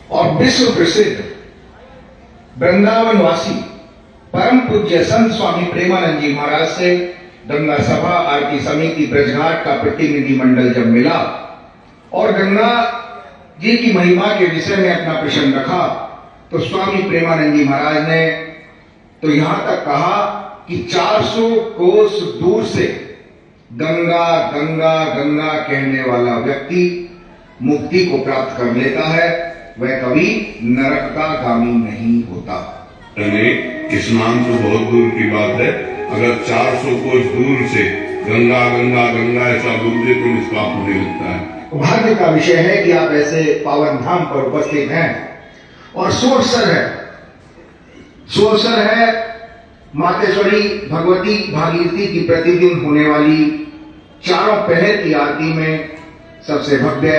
और विश्व प्रसिद्ध वृंदावन वासी परम पूज्य संत स्वामी प्रेमानंद जी महाराज से गंगा सभा आरती समिति ब्रजघाट का प्रतिनिधि मंडल जब मिला और गंगा जी की महिमा के विषय में अपना प्रश्न रखा, तो स्वामी प्रेमानंद जी महाराज ने तो यहां तक कहा कि 400 कोस दूर से गंगा गंगा गंगा कहने वाला व्यक्ति मुक्ति को प्राप्त कर लेता है, वह कभी नरक का गामी नहीं होता। स्नान तो बहुत दूर की बात है, अगर 400 कोस दूर से गंगा गंगा गंगा ऐसा बोलते तो निष्पाप होने लगता है। भाग्य का विषय है कि आप ऐसे पावन धाम पर उपस्थित हैं और सुअवसर है मातेश्वरी भगवती भागीरथी की प्रतिदिन होने वाली चारों पहर की आरती में सबसे भव्य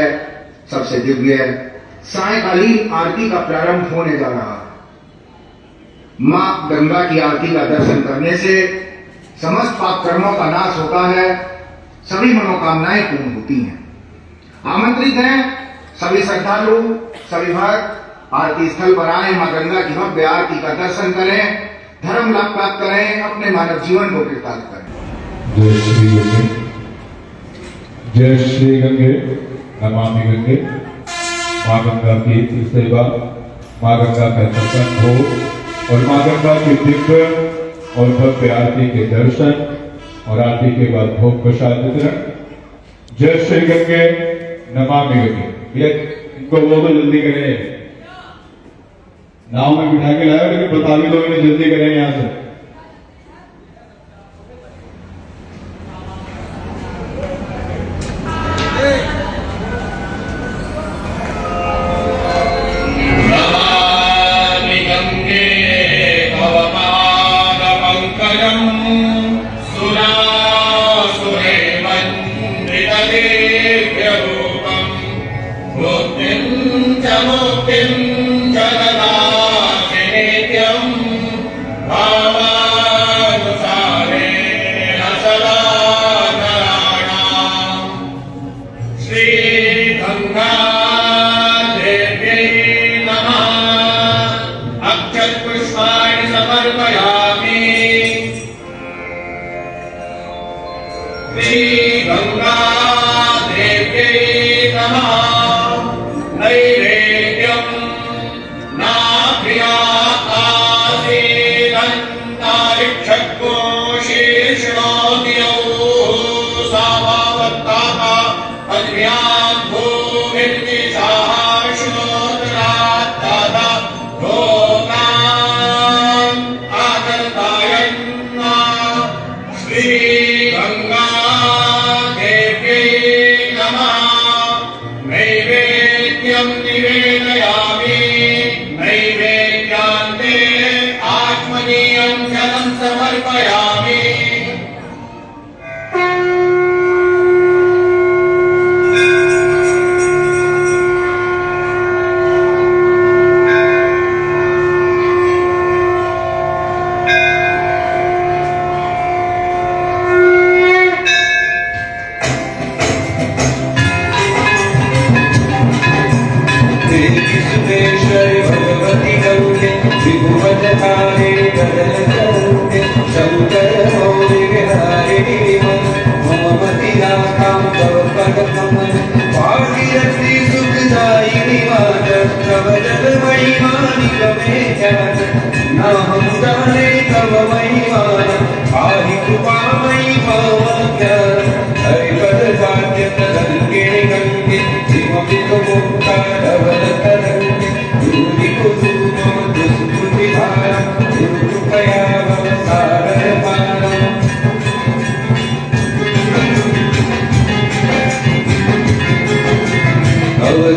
सबसे दिव्य सायकालीन आरती का प्रारंभ होने जा रहा है। मां गंगा की आरती का दर्शन करने से समस्त पाप कर्मों का नाश होता है, सभी मनोकामनाएं पूर्ण होती हैं। आमंत्रित हैं सभी श्रद्धालु, सभी भक्त आरती स्थल पर आए, मां गंगा की भव्य आरती का दर्शन करें, धर्म लाभ प्राप्त करें, अपने मानव जीवन को कृतार्थ करें। जय श्री गंगे, जय श्री गंगे, नमामि गंगे। मां गंगा की सेवा, मां गंगा का दर्शन हो और मां गंगा की दिव्य और भव्य आरती के दर्शन और आरती के बाद भोग प्रसाद वितरण। जय श्री गंगे, नमामि गंगे। ये इनको बोलो जल्दी करें, नाव में बिठा के लाया लेकिन बता भी दो इन्हें जल्दी करें यहां से।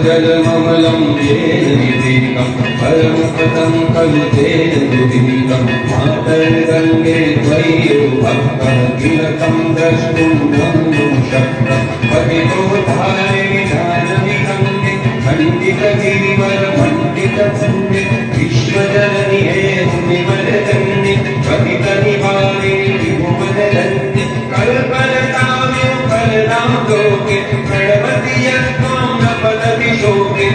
जलममलं येन विवेकं परमपदं खलु तेन दुर्विनीतं मातर्गङ्गे त्वयि भक्तः किलकं द्रष्टुं नन्दुं शक्तः पतितो धारे जानविगङ्गे खण्डितगिरिवरमण्डितपुण्ये विश्वजननि हे मुनिवरदन्ये पतितनिवारे विभुवदन्ये कल्पलताव्यो कलनां लोके प्रणवति यत्त्वं न पतति शोके